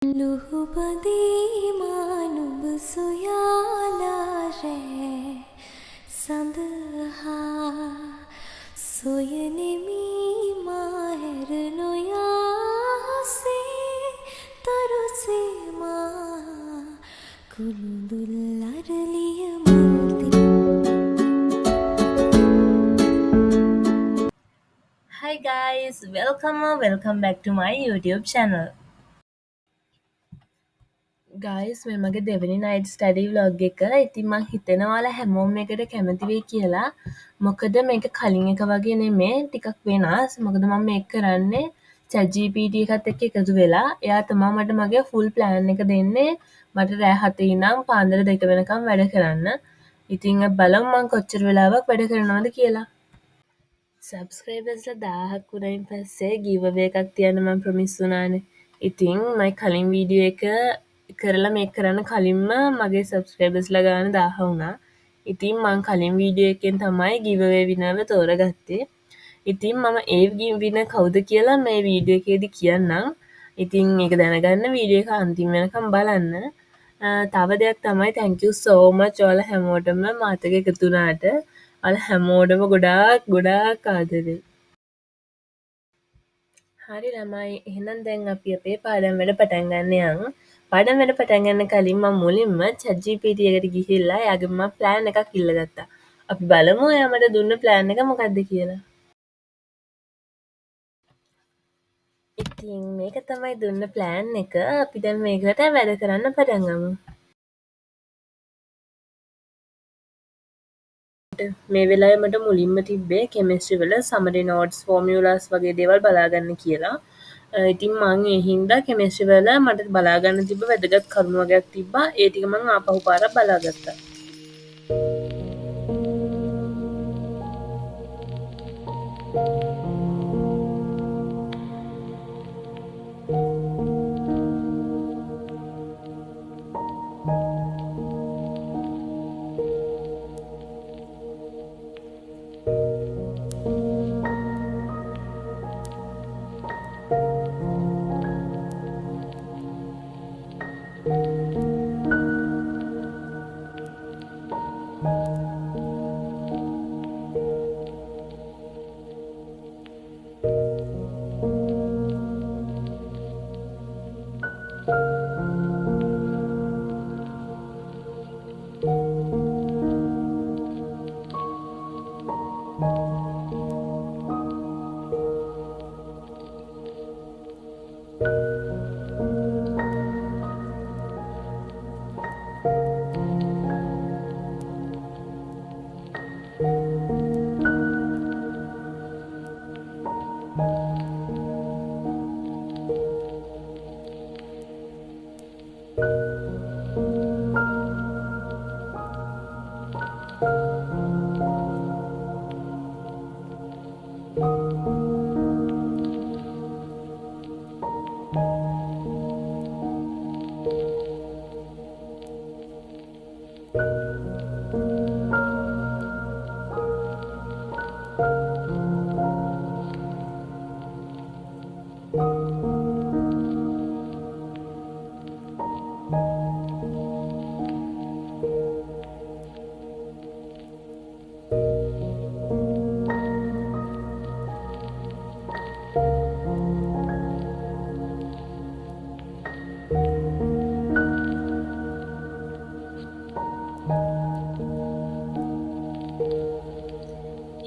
ලුහුබදී මානුඹ සොයාලා රෑ සඳහා සොයනෙමි මාහැර නොයාසේ තරුසේමා කුළුඳුල් අරලිය මුල්ති. Hi guys, welcome back to my YouTube channel. Guys මේ මගේ දෙවනි නයිට් ස්ටඩි ව්ලොග් එක. ඉතින් මං හිතනවාලා හැමෝම එකට කැමතිවෙයි කියලා. මොකද මේක කලින් එක වගේ නෙමේ, ටිකක් වෙනස්. මොකද මම මේක කරන්නේ ChatGPT එකත් එක්ක එකතු වෙලා. එයා තමයි මට මගේ ෆුල් ප්ලෑන් එක දෙන්නේ. මට රෑ 7 ඉඳන් පාන්දර 2 වෙනකම් වැඩ කරන්න. ඉතින් බලමු මං කොච්චර වෙලාවක් වැඩ කරනවද කියලා. සබස්ක්‍රයිබර්ස්ලා 1000ක් වුණයින් පස්සේ ගීවවේ එකක් තියන්න මම ප්‍රොමිස් වුණානේ. ඉතින් මයි කලින් වීඩියෝ එක කරලා මේක කරන්න කලින්ම මගේ සබස්ක්‍රයිබර්ස්ලා ගාන 1000 වුණා. ඉතින් මං කලින් වීඩියෝ එකෙන් තමයි ගීවවේ විනර්ව තෝරගත්තේ. ඉතින් මම ඒ විනර් කවුද කියලා මේ වීඩියෝ එකේදී කියන්නම්. ඉතින් ඒක දැනගන්න වීඩියෝ එක අන්තිම වෙනකම් බලන්න. තව දෙයක් තමයි thank you so much ඔයාලා හැමෝටම මාත් එක්ක එකතු වුණාට. ඔයාලා හැමෝටම ගොඩාක් ආදරේ. හරි ළමයි, එහෙනම් දැන් අපි අපේ පාඩම් වැඩ පටන් ගන්න යමු. පාඩම් වැඩ පටන් ගන්න කලින් මම මුලින්ම ChatGPT එකට ගිහිල්ලා එයාගෙන් මම ප්ලෑන් එකක් ඉල්ලගත්තා. අපි බලමු එයා මට දුන්න ප්ලෑන් එක මොකක්ද කියලා. ඉතින් මේක තමයි දුන්න ප්ලෑන් එක. අපි දැන් මේකට වැඩ කරන්න පටන් ගමු. මේ වෙලාවේ මට මුලින්ම තිබ්බේ කෙමිස්ට්‍රි වල සමරි නෝට්ස් ෆෝමියුලාස් වගේ දේවල් බලාගන්න කියලා. ඉතින් මං ඒ හින්දා කෙමිස්ට්‍රි වල මට බලාගන්න තිබ්බ වැදගත් කරුණු වගේක් තිබ්බා. ඒ ටික මං ආපහු පාරක් බලාගත්තා.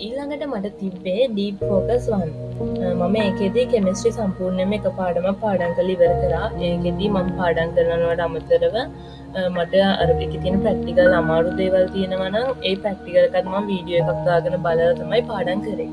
ඊළඟට මට තිබ්බේ ඩීප් ෆෝකස් 1. මම ඒකෙදී කෙමිස්ට්‍රි සම්පූර්ණයෙන්ම එක පාඩමක් පාඩම් කරලා ඉවර කරා. ඒකෙදී මම පාඩම් කරනවට අමතරව මට අර එකේ තියෙන ප්‍රැක්ටිකල් අමාරු දේවල් තියෙනවා නම් ඒ ප්‍රැක්ටිකල් එකත් මම වීඩියෝ එකක් දාගෙන බලලා තමයි පාඩම් කරේ.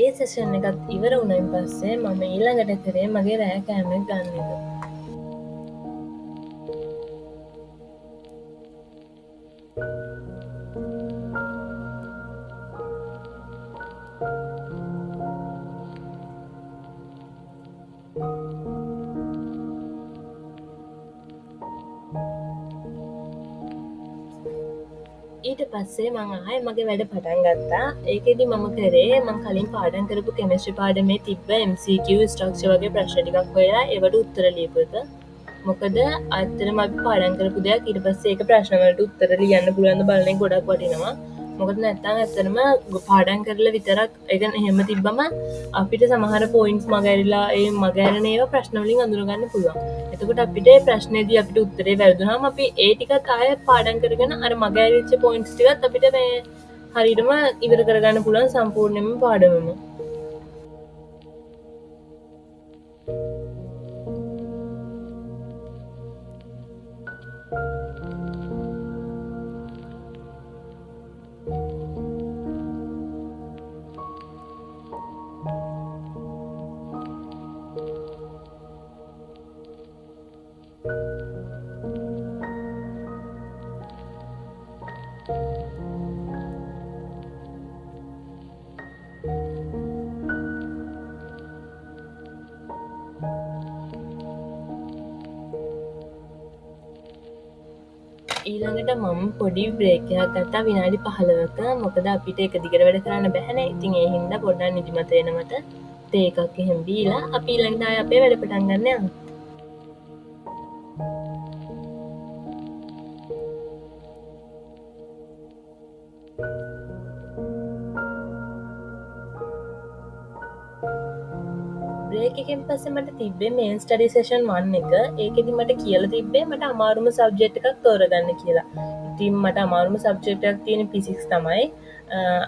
ඒ සෙෂන් එකත් ඉවර වුණයින් පස්සේ මම ඊළඟට කරේ මගේ රෑ කෑම ගන්න එක. ඊට පස්සේ මං ආයෙ මගේ වැඩ පටන් ගත්තා. ඒකෙදි මම කරේ මං කලින් පාඩම් කරපු කෙමිස්ට්‍රි පාඩමේ තිබ්බ MCQ ස්ට්‍රක්චර් වගේ ප්‍රශ්න ටිකක් හොයලා ඒවට උත්තර ලියපු එක. මොකද ඇත්තටම අපි පාඩම් කරපු දෙයක් ඊට පස්සේ ඒක ප්‍රශ්න වලට උත්තර ලියන්න පුළුවන් ද බලන එක ගොඩක් වටිනවා. මොකද නැත්තම් ඇත්තටම පාඩම් කරලා විතරක් ඒක එහෙම තිබ්බම අපිට සමහර පොයින්ට්ස් මගහැරිලා ඒ මගහැරෙන ඒවා ප්‍රශ්න වලින් අඳුරගන්න පුළුවන්. එතකොට අපිට ප්‍රශ්නේදී අපිට උත්තරේ වැරදුනහම අපි ඒ ටිකත් ආයෙ පාඩම් කරගෙන අර මගහැරිච්ච පොයින්ට්ස් ටිකත් අපිට මේ හරියටම ඉවර කරගන්න පුළුවන් සම්පූර්ණයෙන්ම පාඩමම. ඊළඟට මම පොඩි බ්‍රේක් එකක් ගත්තා විනාඩි 15ක. මොකද අපිට එක දිගට වැඩ කරන්න බැහැනේ. ඉතින් ඒ හින්දා පොඩ්ඩක් නිදිමත එනමට තේ එකක් එහෙම බීලා අපි ඊළඟට ආයෙ අපේ වැඩ පටන් ගන්න යනවා. බ්‍රේක් එකෙන් පස්සේ මට තිබ්බේ මේන් ස්ටඩි සෙෂන් 1 එක. ඒකෙදි මට කියලා තිබ්බේ මට අමාරුම සබ්ජෙක්ට් එකක් තෝරගන්න කියලා. ඉතින් මට අමාරුම සබ්ජෙක්ට් එකක් තියෙන ෆිසික්ස් තමයි.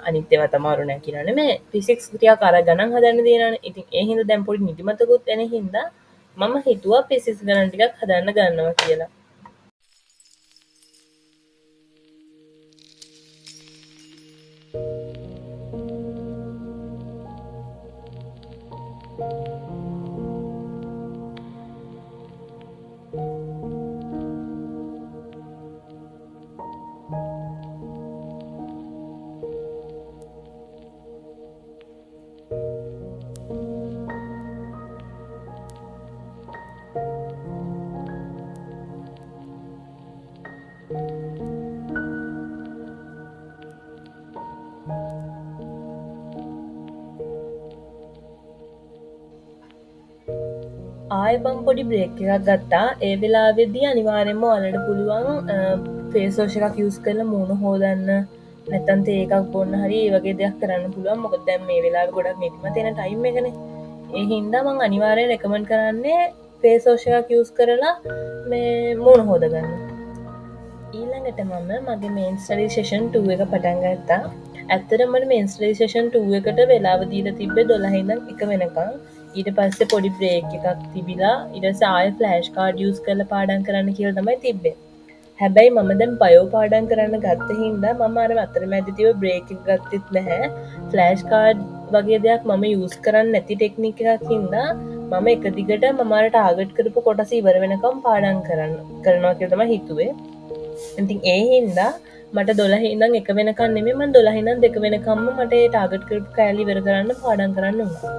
අනිත් ඒවා අමාරු නෑ කියලා නෙමෙයි. ෆිසික්ස් ටිකක් අර ගණන් හදන්න දෙනවනේ. ඉතින් ඒ හින්දා දැන් පොඩි නිදිමතකුත් එන හින්දා මම හිතුවා ෆිසික්ස් ගණන් ටිකක් හදන්න ගන්නවා කියලා. ආයපම් පොඩි බ්‍රේක් එකක් ගත්තා ඒ වෙලාවෙදී අනිවාර්යෙන්ම ඔයාලට පුළුවන් ෆේස් වොෂ් එකක් යූස් කරලා මූණ හෝදන්න නැත්තම් තේ එකක් බොන්න හරි ඒ වගේ දෙයක් කරන්න පුළුවන් මොකද දැන් මේ වෙලාවේ ගොඩක් නිදිමත එන ටයිම් එකනේ ඒ හින්දා මම අනිවාර්යෙන් රෙකමන්ඩ් කරන්නේ ෆේස් වොෂ් එකක් යූස් කරලා මේ මූණ හොදගන්න ඊළඟට මම මගේ මේන්ස්ටඩි සෙෂන් 2 එක පටන් ගත්තා ඇත්තටම මට මේන්ස්ටඩි සෙෂන් 2 එකට වෙලාව දීලා තිබ්බේ 12 ඉඳන් 1 වෙනකන් ඊට පස්සේ පොඩි බ්‍රේක් එකක් තිබිලා ඊට පස්සේ ආයෙ ෆ්ලෑෂ් කාඩ් යූස් කරලා පාඩම් කරන්න කියලා තමයි තිබ්බේ හැබැයි මම දැන් බයෝ පාඩම් කරන්න ගත්ත හින්දා මම අර අතරමැදි තිබ්බ බ්‍රේක් එක ගත්තෙත් නැහැ ෆ්ලෑෂ් කාඩ් වගේ දෙයක් මම යූස් කරන්නේ නැති ටෙක්නික් එකක් හින්දා මම එක දිගට මම අර ටාගට් කරපු කොටස ඉවර වෙනකම් පාඩම් කරනවා කියලා තමයි හිතුවේ ඉතින් ඒ හින්දා මට 12 ඉඳන් 1 වෙනකන් නෙමෙයි මම 12 ඉඳන් 2 වෙනකම්ම මට ඒ ටාගට් කරපු කෑලි ඉවර කරන්න පාඩම් කරන්න වුණා.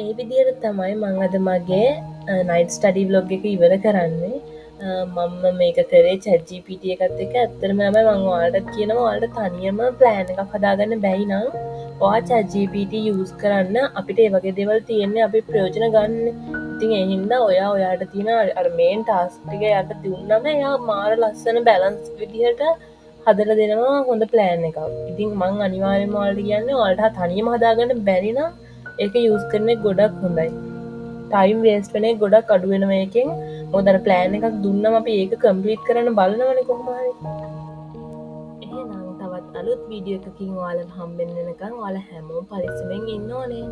ඒ විදිහට තමයි මම අද මගේ නයිට් ස්ටඩි ව්ලොග් එක ඉවර කරන්නේ මම මේක කරේ chat GPT එකත් එක්ක ඇත්තටම තමයි මම ඔයාලට කියනවා ඔයාලට තනියම ප්ලෑන් එකක් හදාගන්න බැයි නම් ඔයා chat GPT යූස් කරන්න අපිට ඒ වගේ දේවල් තියෙන්නේ අපි ප්‍රයෝජන ගන්න. ඉතින් ඒ හින්දා ඔයාට තියෙන අර මේන් ටාස්ක් ටික යට දුන්නම එයා මාර ලස්සන බැලන්ස් විදිහට හදලා දෙනවා හොඳ ප්ලෑන් එකක්. ඉතින් මම අනිවාර්යෙන්ම ඔයාලට කියන්නේ ඔයාලට තනියම හදාගන්න බැරි නම් ඒක යූස් කරන්නේ ගොඩක් හොඳයි. ටයිම් වේස්ට් වෙන එක ගොඩක් අඩු වෙනවා එකෙන්. මොකද අර ප්ලෑන් එකක් දුන්නම අපි ඒක කම්ප්ලීට් කරන්න බලනවනේ කොහොම හරි. එහෙනම් තවත් අලුත් වීඩියෝ එකකින් ඔයාලට හම්බෙන්න වෙනකන් ඔයාලා හැමෝම පරිස්සමෙන් ඉන්න ඕනේ.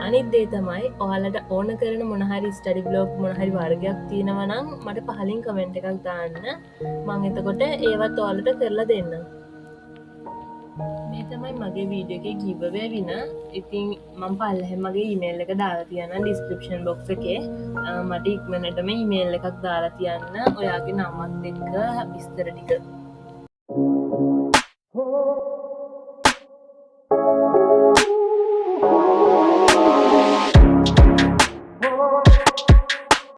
අනිත් දේ තමයි ඔයාලට ඕන කරන මොන හරි ස්ටඩි බ්ලොග් මොන හරි වර්ගයක් තියෙනවා නම් මට පහලින් කමෙන්ට් එකක් දාන්න. මම එතකොට ඒවත් ඔයාලට කරලා දෙන්නම්. මේ තමයි මගේ වීඩියෝ එකේ giveaway winner. ඉතින් මම පල්ලෙහෙන් මගේ ඊමේල් එක දාලා තියන්න description box එකේ. මට ඉක්මනටම ඊමේල් එකක් දාලා තියන්න ඔයාගේ නමත් එක්ක විස්තර ටික